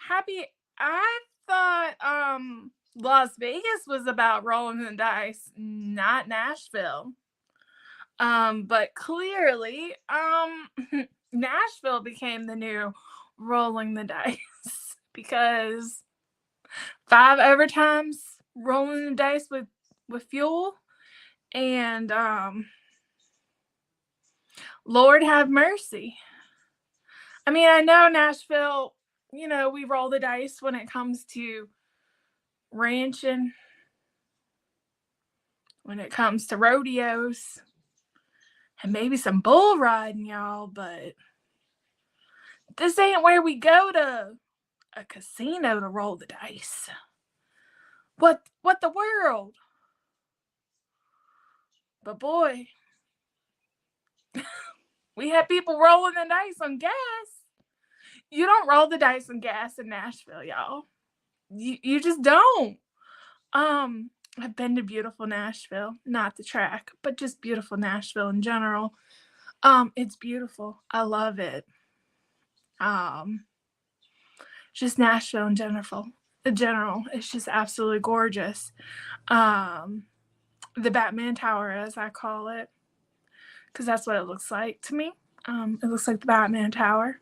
happy. I thought Las Vegas was about rolling the dice, not Nashville. But clearly, Nashville became the new rolling the dice because 5 overtimes rolling the dice with fuel and Lord have mercy. I mean, I know Nashville, we roll the dice when it comes to ranching, when it comes to rodeos, and maybe some bull riding, y'all, but this ain't where we go to a casino to roll the dice. What the world? But boy, we had people rolling the dice on gas. You don't roll the dice on gas in Nashville, y'all. You just don't. I've been to beautiful Nashville, not the track, but just beautiful Nashville in general. It's beautiful. I love it. Just Nashville in general. It's just absolutely gorgeous. The Batman Tower, as I call it, because that's what it looks like to me. It looks like the Batman Tower.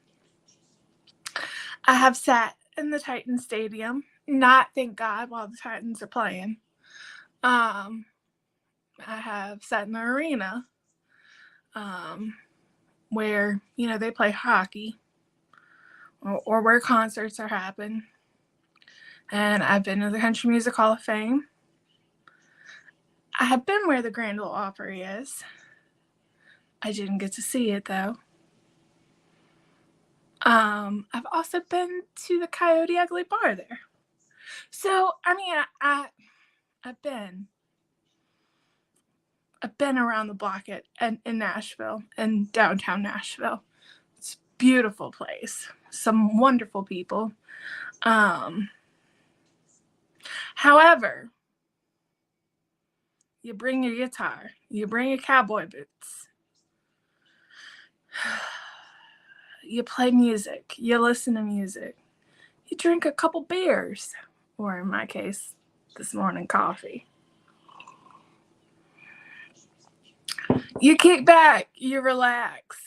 I have sat in the Titan Stadium, not, thank God, while the Titans are playing. I have sat in the arena, where, they play hockey, or where concerts are happening. And I've been to the Country Music Hall of Fame. I have been where the Grand Ole Opry is. I didn't get to see it, though. I've also been to the Coyote Ugly Bar there. So, I mean, I've been around the block in Nashville, in downtown Nashville. It's a beautiful place. Some wonderful people. However, you bring your guitar, you bring your cowboy boots, you play music, you listen to music, you drink a couple beers, or in my case, this morning, coffee. You kick back, you relax,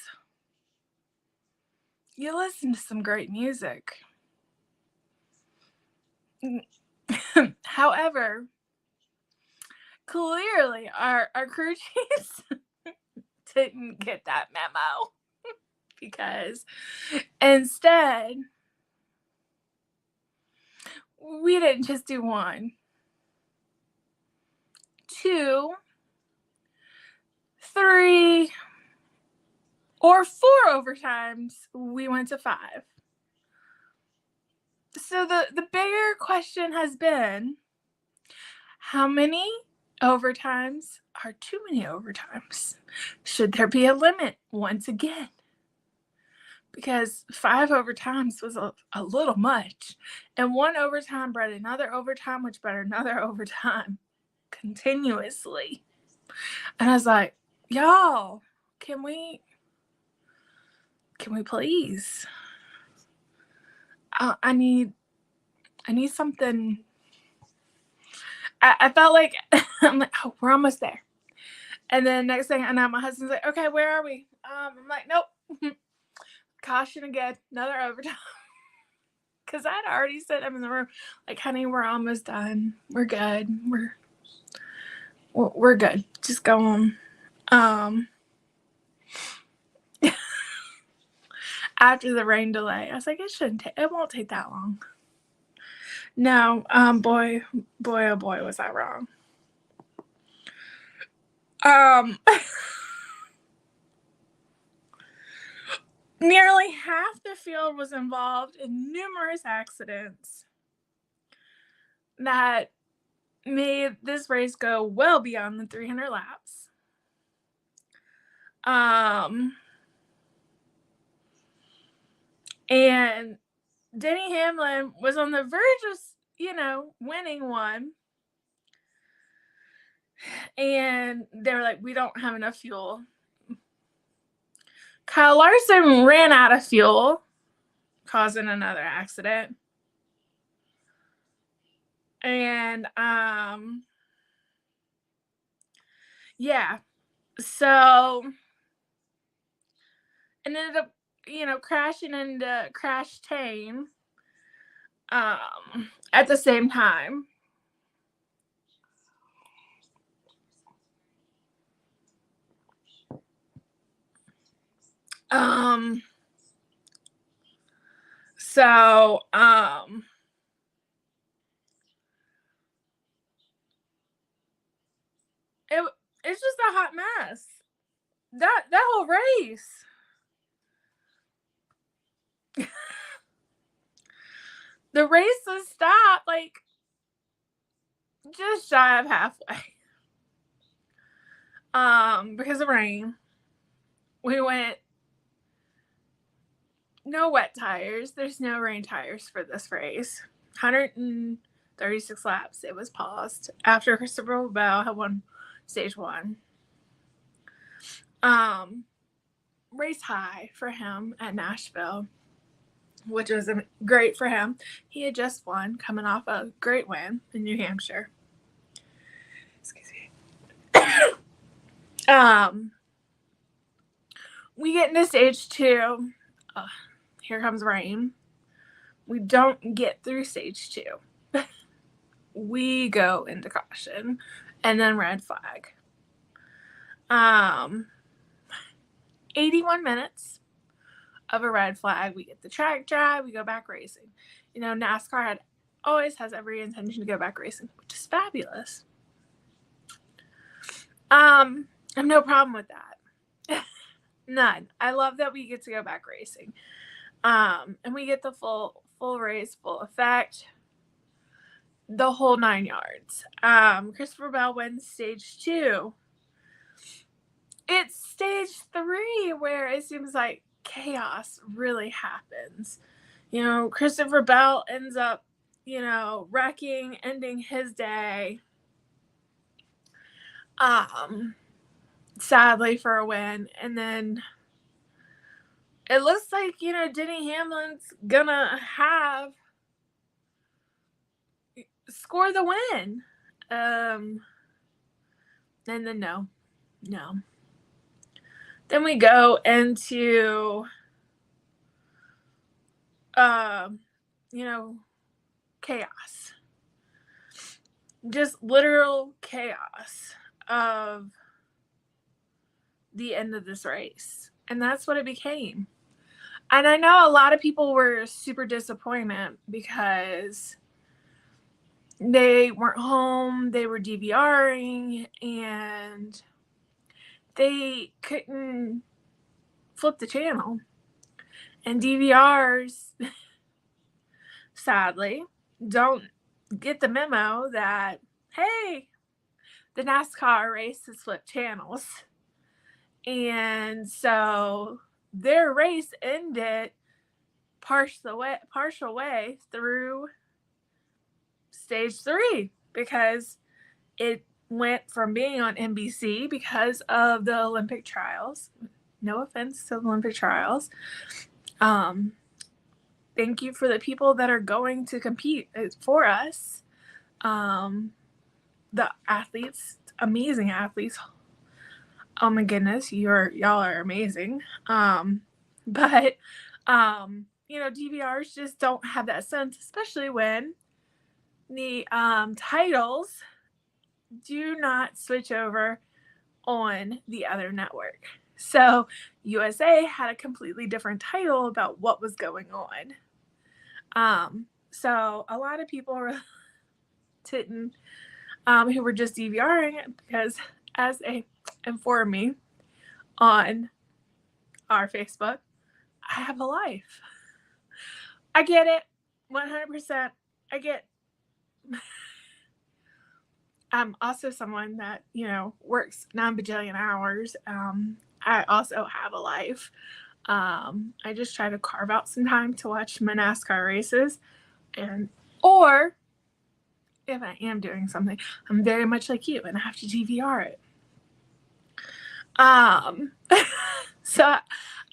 you listen to some great music. However, clearly our crew chiefs didn't get that memo, because instead we didn't just do 1, 2, 3, or 4 overtimes. We went to 5. So the bigger question has been, how many overtimes are too many overtimes? Should there be a limit once again? Because 5 overtimes was a little much. And 1 overtime bred another overtime, which bred another overtime continuously. And I was like, y'all, can we please? I need something. I felt like, I'm like, oh, we're almost there. And then next thing I know, my husband's like, okay, where are we? I'm like, nope. Caution again, another overtime. Because I'd already said I'm in the room, like, honey, we're almost done. We're good. We're good. Just go on. After the rain delay, I was like, it won't take that long. No, boy, oh boy, was I wrong. Nearly half the field was involved in numerous accidents that made this race go well beyond the 300 laps. And Denny Hamlin was on the verge of, winning one. And they were like, we don't have enough fuel. Kyle Larson ran out of fuel, causing another accident. And yeah. So and ended up, crashing into Crash Tane at the same time. Um so it it's just a hot mess. That whole race. The race was stopped like just shy of halfway. Because of rain. We went no wet tires. There's no rain tires for this race. 136 laps. It was paused after Christopher Bell had won stage 1. Race high for him at Nashville, which was great for him. He had just won, coming off a great win in New Hampshire. Excuse me. We get into stage 2. Here comes rain. We don't get through stage 2. We go into caution and then red flag. 81 minutes of a red flag. We get the track dry. We go back racing. NASCAR always has every intention to go back racing, which is fabulous. I have no problem with that. None. I love that we get to go back racing. And we get the full race, full effect, the whole 9 yards. Christopher Bell wins stage 2. It's stage 3 where it seems like chaos really happens. Christopher Bell ends up, wrecking, ending his day. Sadly for a win. And then it looks like, Denny Hamlin's gonna score the win. And then no. Then we go into chaos. Just literal chaos of the end of this race. And that's what it became. And I know a lot of people were super disappointed because they weren't home, they were DVRing, and they couldn't flip the channel. And DVRs, sadly, don't get the memo that, hey, the NASCAR race has flipped channels. And so their race ended partial way through stage 3 because it went from being on NBC because of the Olympic trials. No offense to the Olympic trials. Thank you for the people that are going to compete for us. The athletes, amazing athletes. Oh my goodness, y'all are amazing. But DVRs just don't have that sense, especially when the titles do not switch over on the other network. So USA had a completely different title about what was going on. So a lot of people were who were just DVRing it because, as they informed me on our Facebook, I have a life. I get it, 100%. I get. I'm also someone that works 9 bajillion hours. I also have a life. I just try to carve out some time to watch my NASCAR races, or if I am doing something, I'm very much like you and I have to DVR it. So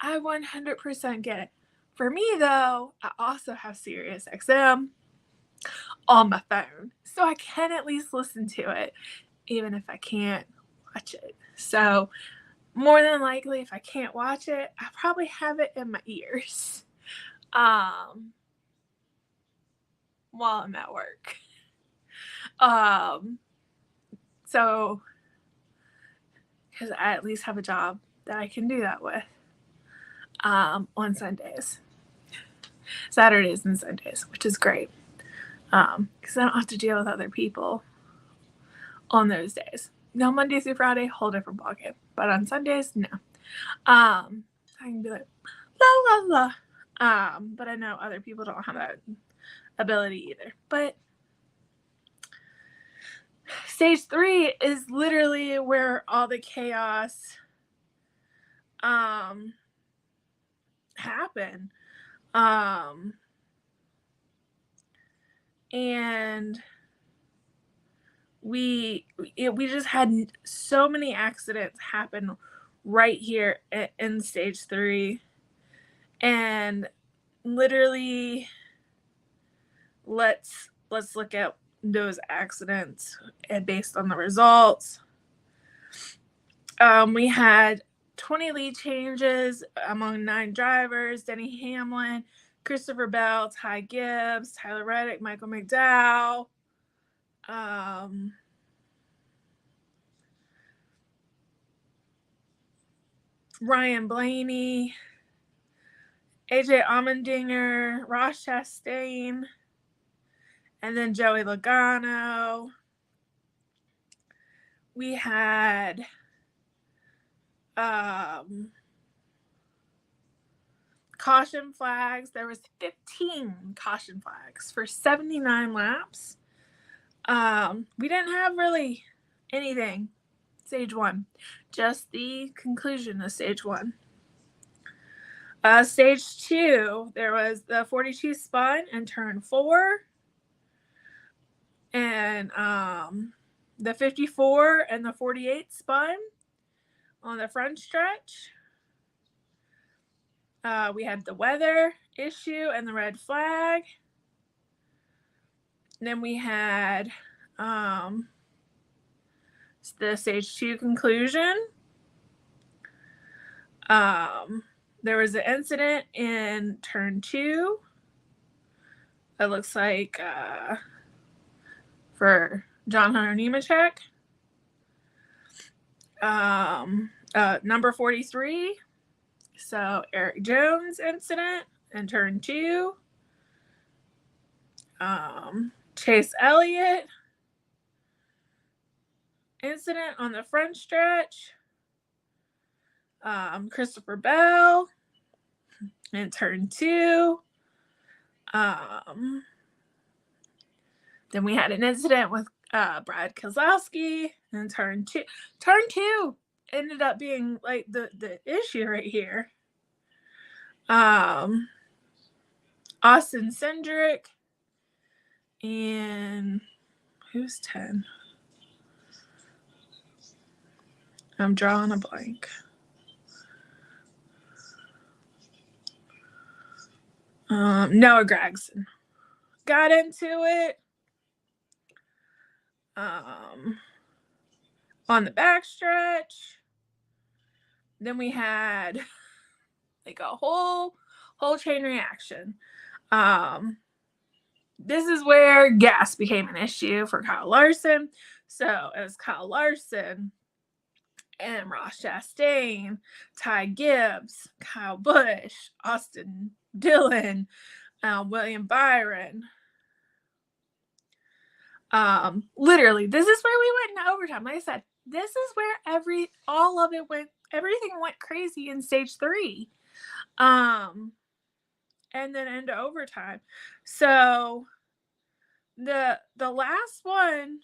I 100% get it. For me though, I also have Sirius XM on my phone. so I can at least listen to it, even if I can't watch it. So more than likely, if I can't watch it, I probably have it in my ears while I'm at work. So, because I at least have a job that I can do that with on Sundays, Saturdays and Sundays, which is great. Because I don't have to deal with other people on those days. No, Monday through Friday, whole different ballgame. But on Sundays, no. I can be like, la la la. But I know other people don't have that ability either. But stage 3 is literally where all the chaos happen. And we just had so many accidents happen right here in stage 3, and literally let's look at those accidents and based on the results. We had 20 lead changes among 9 drivers: Denny Hamlin, Christopher Bell, Ty Gibbs, Tyler Reddick, Michael McDowell, Ryan Blaney, AJ Allmendinger, Ross Chastain, and then Joey Logano. We had caution flags. There was 15 caution flags for 79 laps. We didn't have really anything stage 1, just the conclusion of stage 1. Stage 2, there was the 42 spun in turn 4, and the 54 and the 48 spun on the front stretch. We had the weather issue and the red flag. And then we had the stage 2 conclusion. There was an incident in turn 2. It looks like for John Hunter Nemechek. Number 43. So Eric Jones incident in turn 2. Chase Elliott incident on the front stretch. Christopher Bell in turn 2. Then we had an incident with Brad Keselowski in turn 2. Turn 2 ended up being like the issue right here. Austin Cindric and who's 10? I'm drawing a blank. Noah Gragson got into it on the backstretch. Then we had like a whole chain reaction. This is where gas became an issue for Kyle Larson. So it was Kyle Larson and Ross Chastain, Ty Gibbs, Kyle Busch, Austin Dillon, William Byron. Literally, this is where we went into overtime. Like I said, this is where everything went crazy in stage 3. And then into overtime. So the last one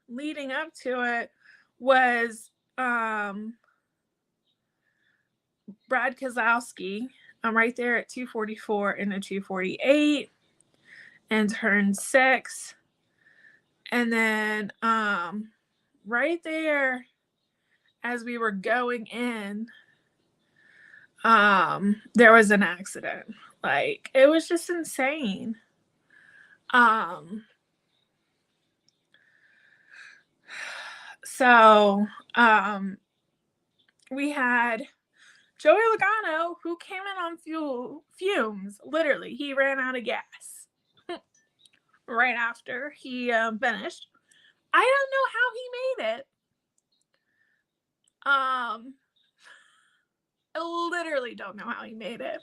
leading up to it was Brad Keselowski. I'm right there at 244 and a 248 and turn 6. And then right there as we were going in, there was an accident. Like, it was just insane. So, we had Joey Logano, who came in on fumes. Literally, he ran out of gas right after he finished. I don't know how he made it. I literally don't know how he made it.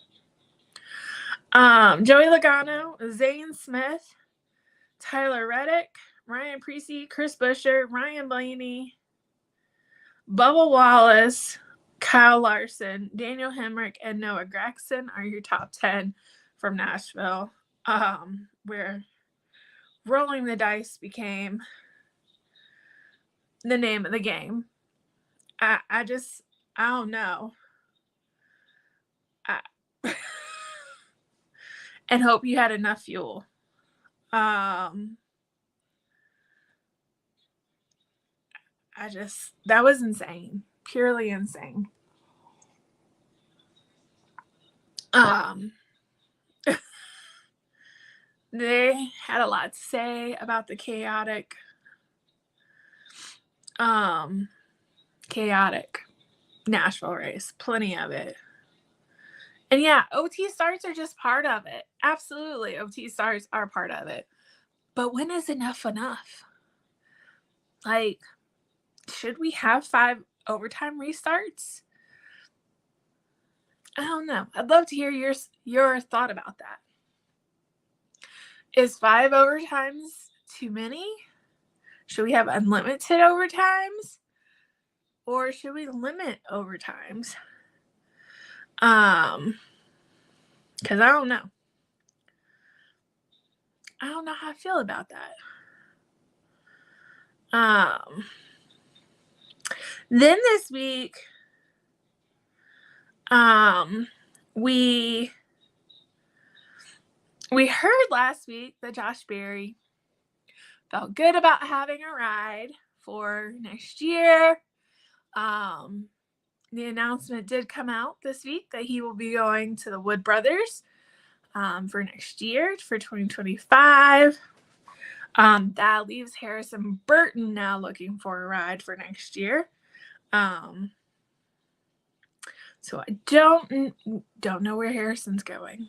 Joey Logano, Zane Smith, Tyler Reddick, Ryan Preece, Chris Buescher, Ryan Blaney, Bubba Wallace, Kyle Larson, Daniel Hemrick, and Noah Gragson are your top 10 from Nashville, where rolling the dice became the name of the game. I don't know. And hope you had enough fuel. That was insane. Purely insane. They had a lot to say about the chaotic Nashville race. Plenty of it. And yeah, OT starts are just part of it. Absolutely, OT starts are part of it. But when is enough enough? Like, should we have 5 overtime restarts? I don't know. I'd love to hear your thought about that. Is 5 overtimes too many? Should we have unlimited overtimes? Or should we limit overtimes? Because I don't know. I don't know how I feel about that. Then this week, we heard last week that Josh Berry felt good about having a ride for next year. The announcement did come out this week that he will be going to the Wood Brothers for next year, for 2025. That leaves Harrison Burton now looking for a ride for next year. So I don't know where Harrison's going.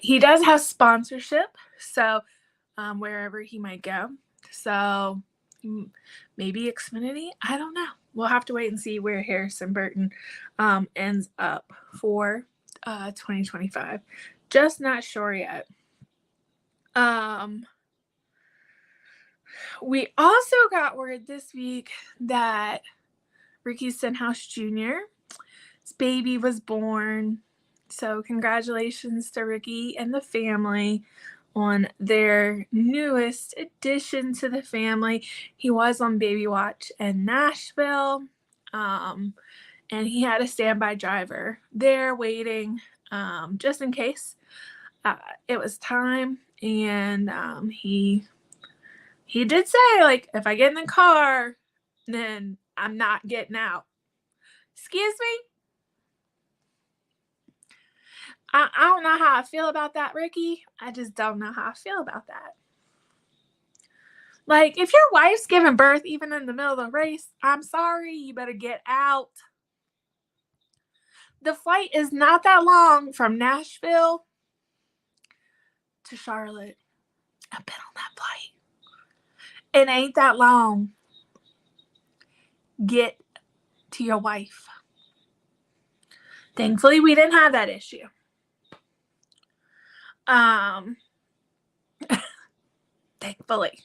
He does have sponsorship, so wherever he might go. So maybe Xfinity. I don't know. We'll have to wait and see where Harrison Burton ends up for 2025. Just not sure yet. We also got word this week that Ricky Stenhouse Jr.'s baby was born. So congratulations to Ricky and the family on their newest addition to the family. He was on baby watch in Nashville, and he had a standby driver there waiting just in case it was time. And he did say, like, if I get in the car, then I'm not getting out. Excuse me? I don't know how I feel about that, Ricky. I just don't know how I feel about that. Like, if your wife's giving birth even in the middle of the race, I'm sorry, you better get out. The flight is not that long from Nashville to Charlotte. I've been on that flight. It ain't that long. Get to your wife. Thankfully, we didn't have that issue. Thankfully.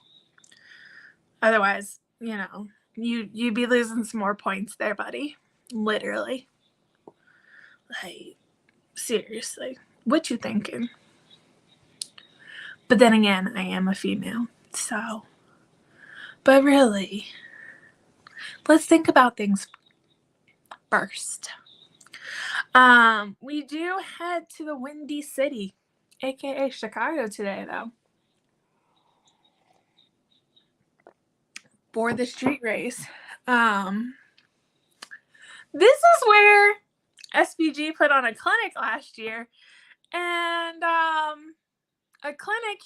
Otherwise, you'd be losing some more points there, buddy. Literally. Like, seriously. What you thinking? But then again, I am a female, so. But really, let's think about things first. We do head to the Windy City, aka Chicago, today, though, for the street race. This is where SVG put on a clinic last year, and a clinic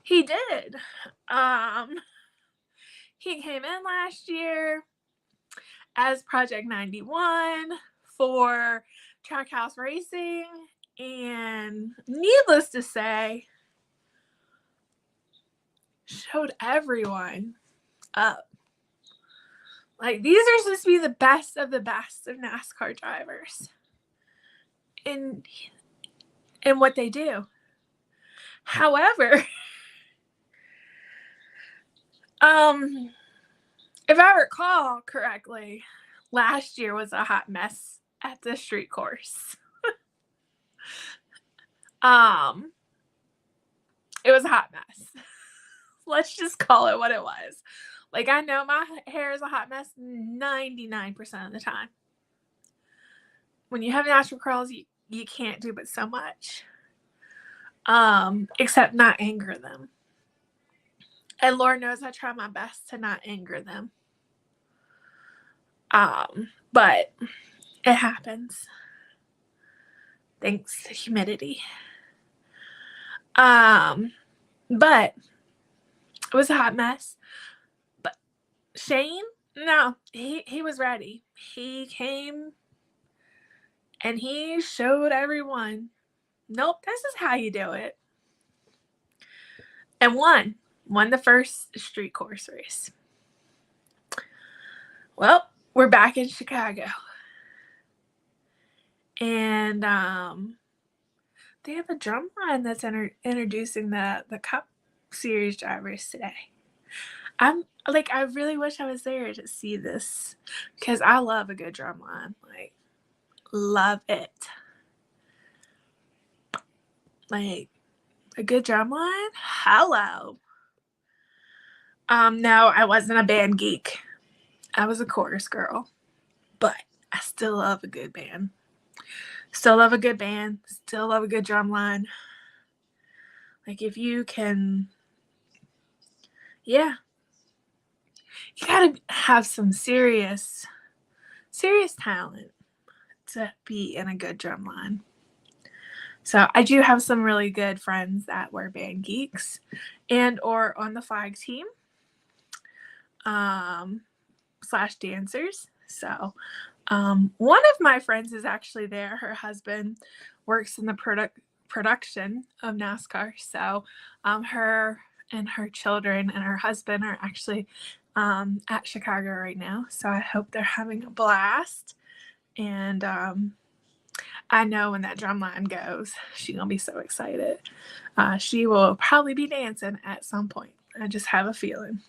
he did. He came in last year as Project 91 for Trackhouse Racing, and needless to say, showed everyone up. Like, these are supposed to be the best of NASCAR drivers in what they do. However, if I recall correctly, last year was a hot mess at the street course. It was a hot mess. Let's just call it what it was. Like, I know my hair is a hot mess 99% of the time. When you have natural curls, you can't do but so much. Except not anger them. And Lord knows I try my best to not anger them. But it happens. Thanks to humidity. But it was a hot mess. But Shane, no, he was ready. He came and he showed everyone, nope, this is how you do it. And won the first street course race. Well, we're back in Chicago. And they have a drum line that's introducing the Cup Series drivers today. I really wish I was there to see this, because I love a good drum line. Like, love it. Like, a good drum line? Hello. No, I wasn't a band geek. I was a chorus girl. But I still love a good band. Still love a good band. Still love a good drum line. Like, if you can, yeah. You gotta have some serious talent to be in a good drum line. So I do have some really good friends that were band geeks and or on the flag team / dancers. So one of my friends is actually there. Her husband works in the production of NASCAR. So her and her children and her husband are actually at Chicago right now. So I hope they're having a blast. And I know when that drum line goes, she's going to be so excited. She will probably be dancing at some point. I just have a feeling.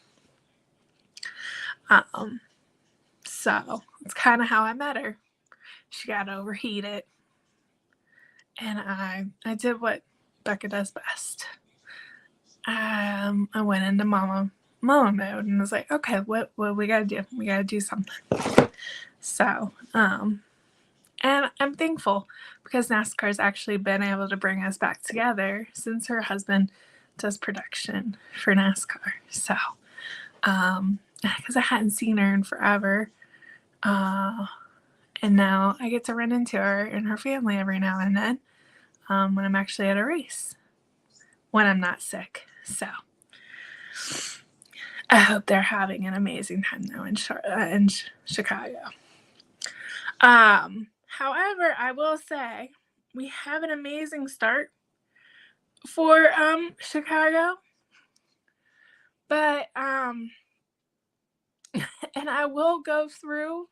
So it's kind of how I met her. She got overheated. And I did what Becca does best. I went into mama mode and was like, okay, what we got to do? We got to do something. So, and I'm thankful because NASCAR's actually been able to bring us back together since her husband does production for NASCAR. So, because I hadn't seen her in forever. And now I get to run into her and her family every now and then when I'm actually at a race, when I'm not sick. So I hope they're having an amazing time though in Chicago. However, I will say we have an amazing start for Chicago, but and I will go through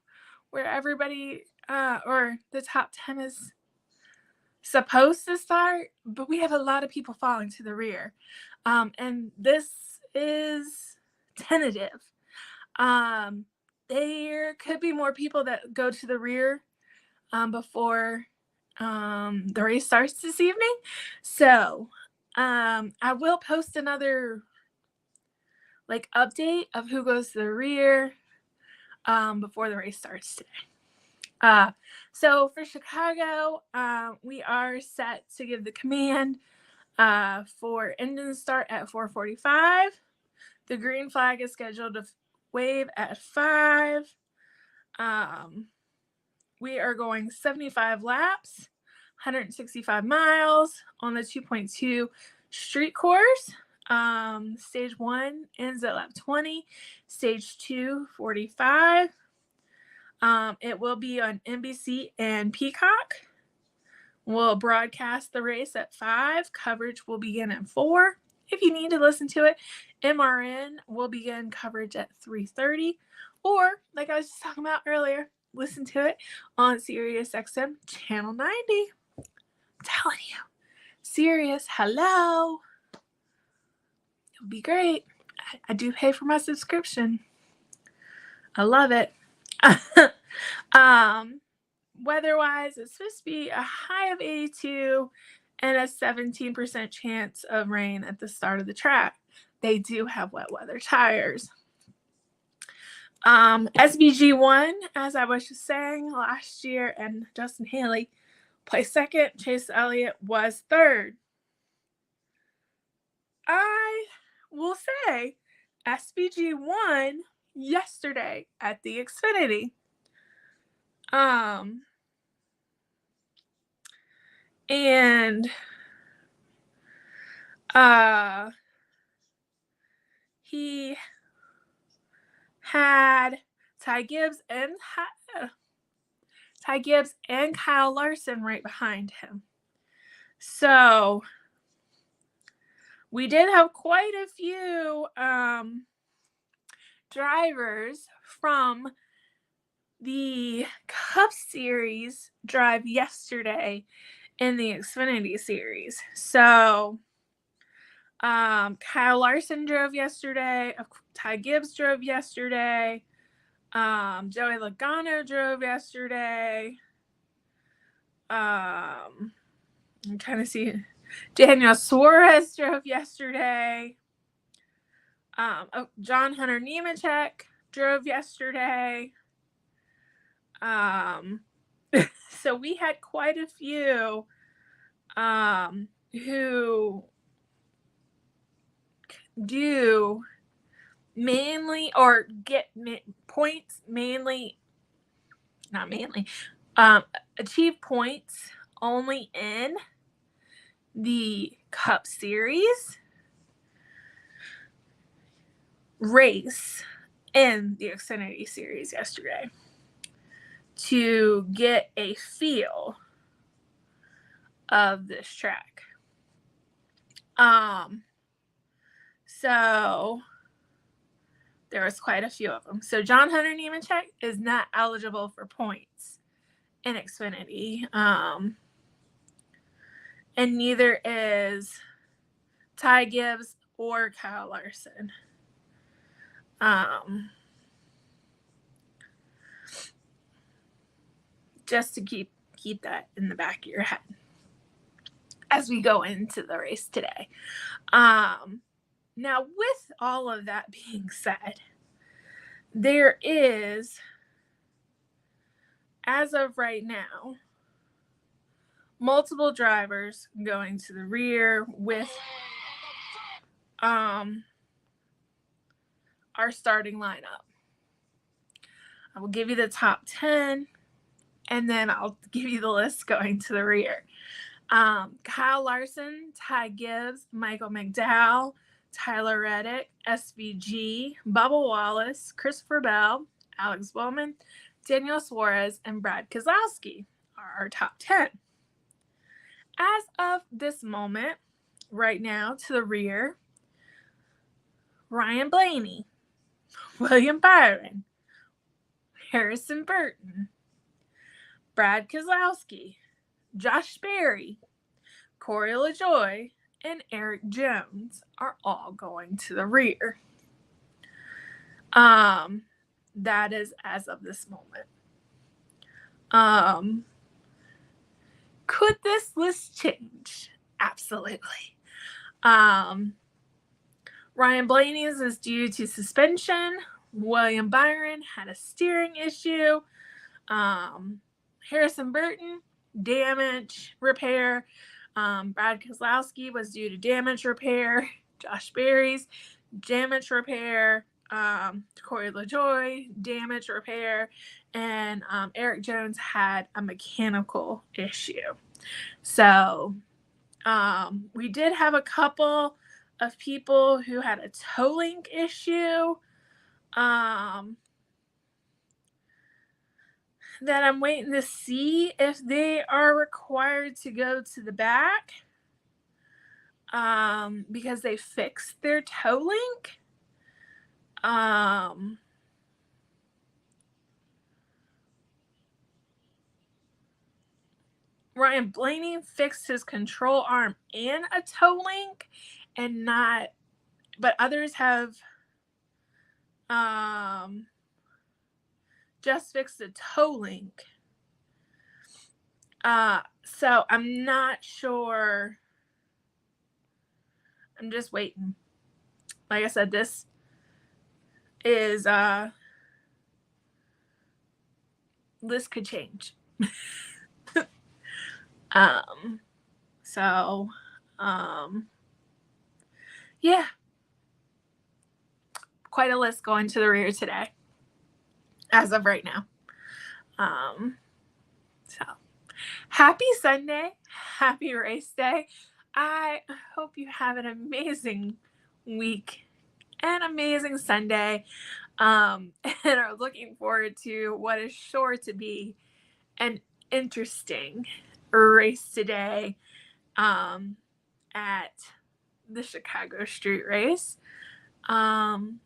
where everybody or the top 10 is supposed to start, but we have a lot of people falling to the rear, and this is tentative. There could be more people that go to the rear before the race starts this evening. So I will post another update of who goes to the rear before the race starts today. So for Chicago, we are set to give the command for engine start at 4:45. The green flag is scheduled to wave at 5. We are going 75 laps, 165 miles on the 2.2 street course. Stage 1 ends at lap 20. Stage 2, 45. It will be on NBC and Peacock. We'll broadcast the race at 5. Coverage will begin at 4. If you need to listen to it, MRN will begin coverage at 3:30. Or, like I was just talking about earlier, listen to it on Sirius XM Channel 90. I'm telling you. Sirius, hello. It would be great. I do pay for my subscription. I love it. Weather-wise, it's supposed to be a high of 82 and a 17% chance of rain at the start of the track. They do have wet weather tires. SVG1, as I was just saying, last year, and Justin Haley placed second. Chase Elliott was third. I will say SVG won yesterday at the Xfinity. And he had Ty Gibbs and Kyle Larson right behind him. So we did have quite a few drivers from the Cup Series drive yesterday in the Xfinity Series. So Kyle Larson drove yesterday. Ty Gibbs drove yesterday. Joey Logano drove yesterday. I'm trying to see. Daniel Suarez drove yesterday. John Hunter Nemechek drove yesterday. So we had quite a few who do mainly or get points achieve points only in the Cup Series race in the Xfinity Series yesterday to get a feel of this track. So there was quite a few of them. So John Hunter Nemechek is not eligible for points in Xfinity. And neither is Ty Gibbs or Kyle Larson. Just to keep that in the back of your head as we go into the race today. Now, with all of that being said, there is, as of right now, multiple drivers going to the rear with our starting lineup. I will give you the top 10, and then I'll give you the list going to the rear. Kyle Larson, Ty Gibbs, Michael McDowell, Tyler Reddick, SVG, Bubba Wallace, Christopher Bell, Alex Bowman, Daniel Suarez, and Brad Keselowski are our top 10. As of this moment, right now, to the rear, Ryan Blaney, William Byron, Harrison Burton, Brad Keselowski, Josh Berry, Corey LaJoie, and Eric Jones are all going to the rear. That is as of this moment. Could this list change? Absolutely. Ryan Blaney's is due to suspension. William Byron had a steering issue. Harrison Burton, damage repair. Brad Keselowski was due to damage repair. Josh Berry's damage repair. Corey LaJoie, damage repair. And Eric Jones had a mechanical issue. So we did have a couple of people who had a toe link issue that I'm waiting to see if they are required to go to the back because they fixed their toe link. Ryan Blaney fixed his control arm and a toe link, and not, but others have just fixed a toe link. So I'm not sure. I'm just waiting. Like I said, this is this could change. Yeah, quite a list going to the rear today as of right now. So happy Sunday, happy race day. I hope you have an amazing week, an amazing Sunday, and are looking forward to what is sure to be an interesting race today at the Chicago Street Race. And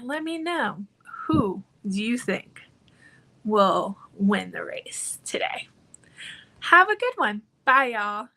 let me know, who do you think will win the race today? Have a good one. Bye, y'all.